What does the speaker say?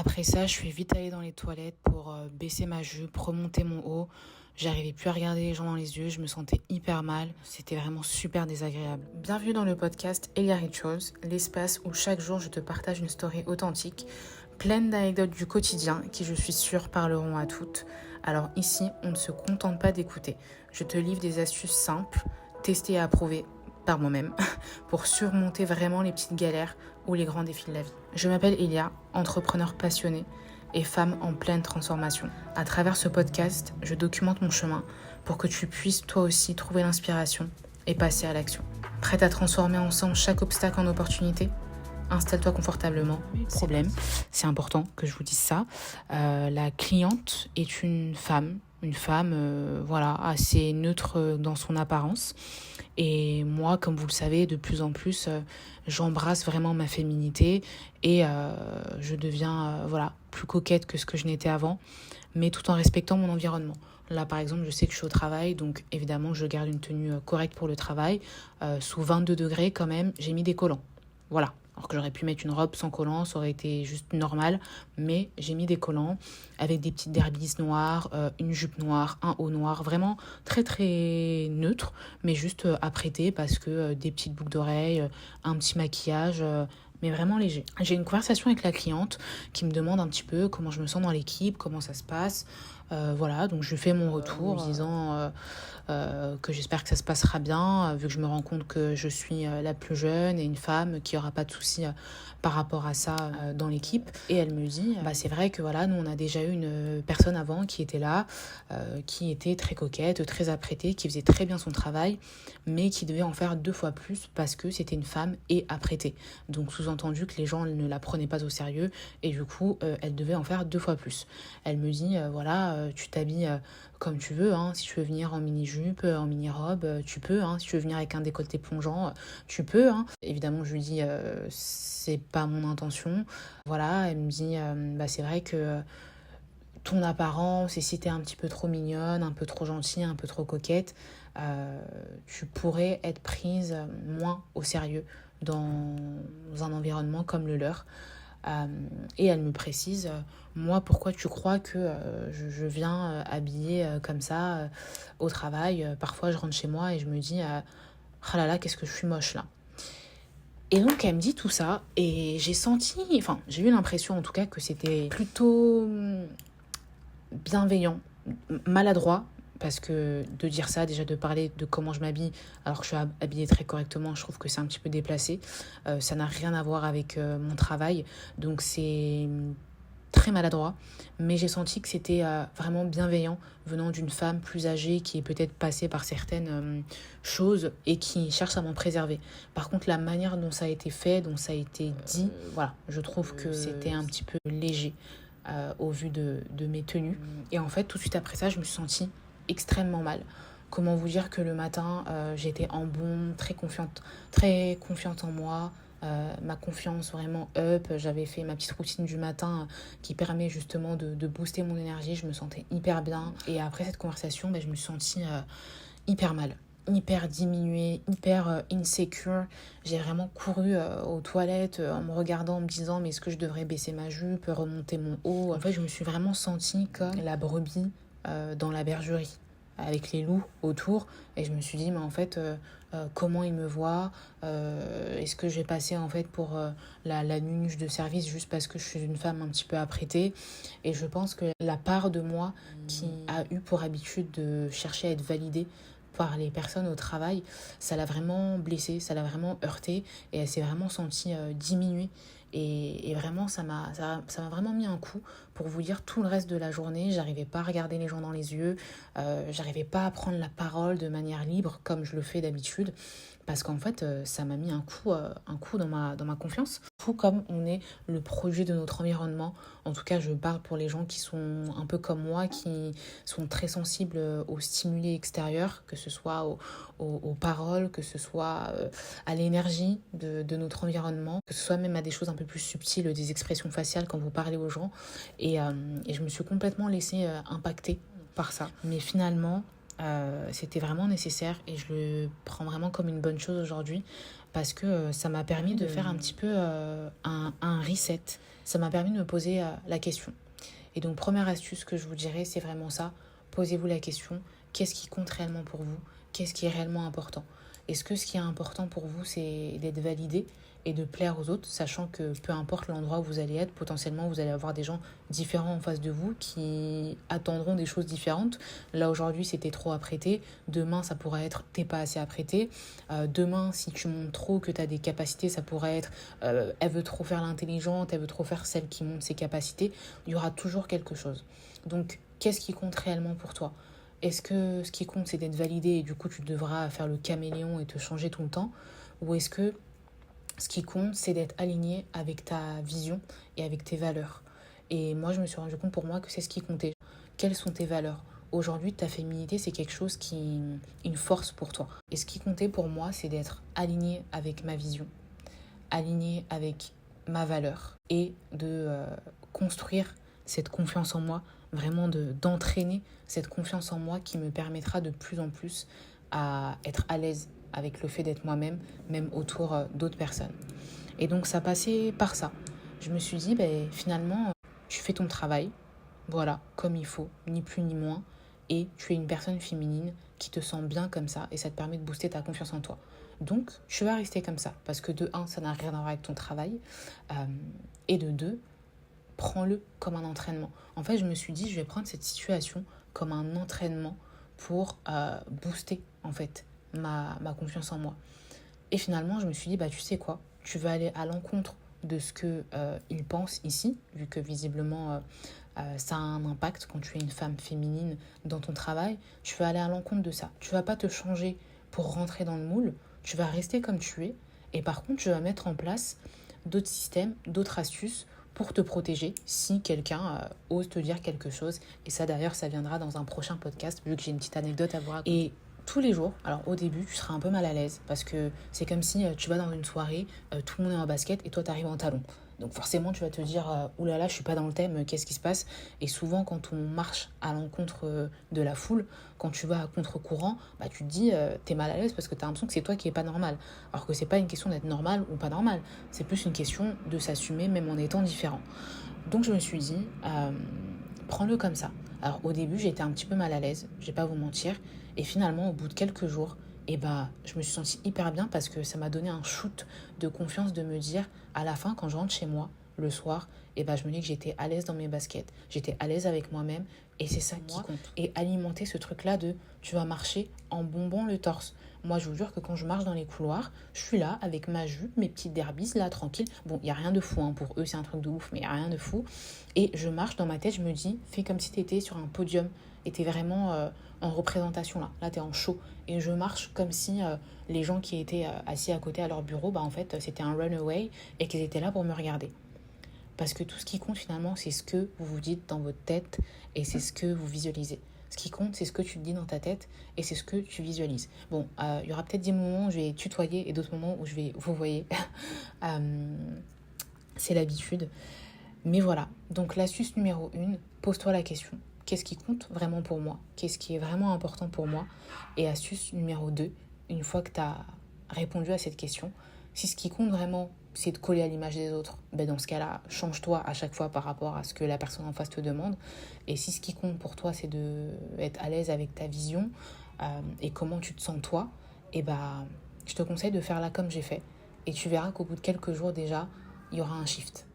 Après ça, je suis vite allée dans les toilettes pour baisser ma jupe, remonter mon haut. J'arrivais plus à regarder les gens dans les yeux, je me sentais hyper mal. C'était vraiment super désagréable. Bienvenue dans le podcast Elia Rituals, l'espace où chaque jour je te partage une story authentique, pleine d'anecdotes du quotidien qui, je suis sûre, parleront à toutes. Alors ici, on ne se contente pas d'écouter. Je te livre des astuces simples, testées et approuvées par moi-même, pour surmonter vraiment les petites galères ou les grands défis de la vie. Je m'appelle Elia, entrepreneur passionnée et femme en pleine transformation. À travers ce podcast, je documente mon chemin pour que tu puisses toi aussi trouver l'inspiration et passer à l'action. Prête à transformer ensemble chaque obstacle en opportunité ? Installe-toi confortablement. Problème, c'est important que je vous dise ça. La cliente est une femme, voilà, assez neutre dans son apparence. Et moi, comme vous le savez, de plus en plus, j'embrasse vraiment ma féminité et je deviens voilà, plus coquette que ce que je n'étais avant, mais tout en respectant mon environnement. Là, par exemple, je sais que je suis au travail, donc évidemment, je garde une tenue correcte pour le travail. Sous 22 degrés, quand même, j'ai mis des collants. Voilà. Alors que j'aurais pu mettre une robe sans collants, ça aurait été juste normal. Mais j'ai mis des collants avec des petites derbies noires, une jupe noire, un haut noir. Vraiment très très neutre, mais juste apprêté parce que des petites boucles d'oreilles, un petit maquillage... mais vraiment léger. J'ai une conversation avec la cliente qui me demande un petit peu comment je me sens dans l'équipe, comment ça se passe. Voilà, donc je fais mon retour en disant que j'espère que ça se passera bien, vu que je me rends compte que je suis la plus jeune et une femme qui aura pas de soucis par rapport à ça dans l'équipe. Et elle me dit, c'est vrai que voilà, nous on a déjà eu une personne avant qui était là, qui était très coquette, très apprêtée, qui faisait très bien son travail, mais qui devait en faire 2 fois plus parce que c'était une femme et apprêtée. Donc sous-entendu que les gens ne la prenaient pas au sérieux et du coup elle devait en faire 2 fois plus. Elle me dit, voilà, tu t'habilles comme tu veux, hein. Si tu veux venir en mini-jupe, en mini-robe, tu peux, hein. Si tu veux venir avec un décolleté plongeant, tu peux, hein. Évidemment, je lui dis, c'est pas mon intention. Voilà, elle me dit, c'est vrai que ton apparence, et si t'es un petit peu trop mignonne, un peu trop gentille, un peu trop coquette, tu pourrais être prise moins au sérieux dans un environnement comme le leur. Et elle me précise, moi, pourquoi tu crois que je viens habillée comme ça au travail. Parfois, je rentre chez moi et je me dis, ah là là, qu'est-ce que je suis moche là. Et donc, elle me dit tout ça et j'ai eu l'impression en tout cas que c'était plutôt bienveillant, maladroit, parce que de dire ça, déjà de parler de comment je m'habille, alors que je suis habillée très correctement, je trouve que c'est un petit peu déplacé. Ça n'a rien à voir avec mon travail, donc c'est très maladroit. Mais j'ai senti que c'était vraiment bienveillant venant d'une femme plus âgée qui est peut-être passée par certaines choses et qui cherche à m'en préserver. Par contre, la manière dont ça a été fait, dont ça a été dit, voilà, je trouve que c'était un petit peu léger. Au vu de mes tenues. Et en fait, tout de suite après ça, je me suis sentie extrêmement mal. Comment vous dire que le matin, j'étais en bombe, très confiante en moi, ma confiance vraiment up. J'avais fait ma petite routine du matin qui permet justement de booster mon énergie. Je me sentais hyper bien. Et après cette conversation, je me suis sentie hyper mal, hyper diminuée, hyper insecure. J'ai vraiment couru aux toilettes en me regardant, en me disant mais est-ce que je devrais baisser ma jupe, remonter mon haut. En fait, je me suis vraiment sentie comme la brebis dans la bergerie avec les loups autour, et je me suis dit mais en fait comment ils me voient, est-ce que je vais passer en fait pour la nunuche de service juste parce que je suis une femme un petit peu apprêtée. Et je pense que la part de moi qui a eu pour habitude de chercher à être validée par les personnes au travail, ça l'a vraiment blessée, ça l'a vraiment heurtée, et elle s'est vraiment sentie diminuée. Et vraiment, ça m'a vraiment mis un coup. Pour vous dire, tout le reste de la journée, j'arrivais pas à regarder les gens dans les yeux, j'arrivais pas à prendre la parole de manière libre comme je le fais d'habitude, parce qu'en fait, ça m'a mis un coup dans ma confiance. Tout comme on est le produit de notre environnement, en tout cas je parle pour les gens qui sont un peu comme moi, qui sont très sensibles aux stimuli extérieurs, que ce soit aux paroles, que ce soit à l'énergie de notre environnement, que ce soit même à des choses un peu plus subtiles, des expressions faciales quand vous parlez aux gens. Et je me suis complètement laissée impacter par ça. Mais finalement, c'était vraiment nécessaire et je le prends vraiment comme une bonne chose aujourd'hui. parce que ça m'a permis de faire un petit peu un reset. Ça m'a permis de me poser la question. Et donc, première astuce que je vous dirais, c'est vraiment ça. Posez-vous la question, qu'est-ce qui compte réellement pour vous? Qu'est-ce qui est réellement important? Est-ce que ce qui est important pour vous, c'est d'être validé et de plaire aux autres, sachant que peu importe l'endroit où vous allez être, potentiellement vous allez avoir des gens différents en face de vous qui attendront des choses différentes. Là aujourd'hui c'était trop apprêté, demain ça pourrait être t'es pas assez apprêté, demain si tu montres trop que tu as des capacités, ça pourrait être elle veut trop faire l'intelligente, elle veut trop faire celle qui montre ses capacités. Il y aura toujours quelque chose. Donc qu'est-ce qui compte réellement pour toi? Est-ce que ce qui compte c'est d'être validé et du coup tu devras faire le caméléon et te changer tout le temps? Ou est-ce que ce qui compte, c'est d'être aligné avec ta vision et avec tes valeurs. Et moi, je me suis rendu compte pour moi que c'est ce qui comptait. Quelles sont tes valeurs? Aujourd'hui, ta féminité, c'est quelque chose qui une force pour toi. Et ce qui comptait pour moi, c'est d'être aligné avec ma vision, aligné avec ma valeur et de construire cette confiance en moi, vraiment d'entraîner cette confiance en moi qui me permettra de plus en plus à être à l'aise avec le fait d'être moi-même, même autour d'autres personnes. Et donc ça passait par ça. Je me suis dit, finalement, tu fais ton travail, voilà, comme il faut, ni plus ni moins, et tu es une personne féminine qui te sent bien comme ça, et ça te permet de booster ta confiance en toi. Donc, tu vas rester comme ça, parce que de un, ça n'a rien à voir avec ton travail, et de deux, prends-le comme un entraînement. En fait, je me suis dit, je vais prendre cette situation comme un entraînement pour booster, en fait, ma confiance en moi. Et finalement, je me suis dit, tu sais quoi, tu vas aller à l'encontre de ce qu'ils pensent ici, vu que visiblement, ça a un impact quand tu es une femme féminine dans ton travail. Tu vas aller à l'encontre de ça. Tu vas pas te changer pour rentrer dans le moule, tu vas rester comme tu es. Et par contre, tu vas mettre en place d'autres systèmes, d'autres astuces pour te protéger si quelqu'un ose te dire quelque chose. Et ça, d'ailleurs, ça viendra dans un prochain podcast, vu que j'ai une petite anecdote à vous raconter. Et tous les jours, alors au début, tu seras un peu mal à l'aise parce que c'est comme si tu vas dans une soirée, tout le monde est en basket et toi, tu arrives en talons. Donc forcément, tu vas te dire oulala, je suis pas dans le thème, qu'est-ce qui se passe? Et souvent, quand on marche à l'encontre de la foule, quand tu vas à contre-courant, tu te dis t'es mal à l'aise parce que t'as l'impression que c'est toi qui est pas normal. Alors que c'est pas une question d'être normal ou pas normal, c'est plus une question de s'assumer même en étant différent. Donc je me suis dit prends-le comme ça. Alors au début, j'étais un petit peu mal à l'aise, je vais pas vous mentir, et finalement, au bout de quelques jours, je me suis sentie hyper bien parce que ça m'a donné un shoot de confiance de me dire, à la fin, quand je rentre chez moi, le soir, je me dis que j'étais à l'aise dans mes baskets, j'étais à l'aise avec moi-même, et c'est ça qui compte. Et alimenter ce truc-là de, tu vas marcher en bombant le torse. Moi, je vous jure que quand je marche dans les couloirs, je suis là avec ma jupe, mes petites derbies, là, tranquille. Bon, il n'y a rien de fou, pour eux, c'est un truc de ouf, mais il n'y a rien de fou. Et je marche dans ma tête, je me dis, fais comme si tu étais sur un podium et tu es vraiment en représentation là. Là, tu es en show. Et je marche comme si les gens qui étaient assis à côté à leur bureau, en fait, c'était un runaway et qu'ils étaient là pour me regarder. Parce que tout ce qui compte finalement, c'est ce que vous vous dites dans votre tête et c'est ce que vous visualisez. Ce qui compte, c'est ce que tu te dis dans ta tête et c'est ce que tu visualises. Bon, il y aura peut-être des moments où je vais tutoyer et d'autres moments où je vais vous voyez. C'est l'habitude. Mais voilà, donc l'astuce numéro 1, pose-toi la question. Qu'est-ce qui compte vraiment pour moi? Qu'est-ce qui est vraiment important pour moi? Et astuce numéro 2, une fois que tu as répondu à cette question, si ce qui compte vraiment, c'est de coller à l'image des autres, dans ce cas-là, change-toi à chaque fois par rapport à ce que la personne en face te demande. Et si ce qui compte pour toi, c'est d'être à l'aise avec ta vision et comment tu te sens toi, je te conseille de faire là comme j'ai fait. Et tu verras qu'au bout de quelques jours déjà, il y aura un shift.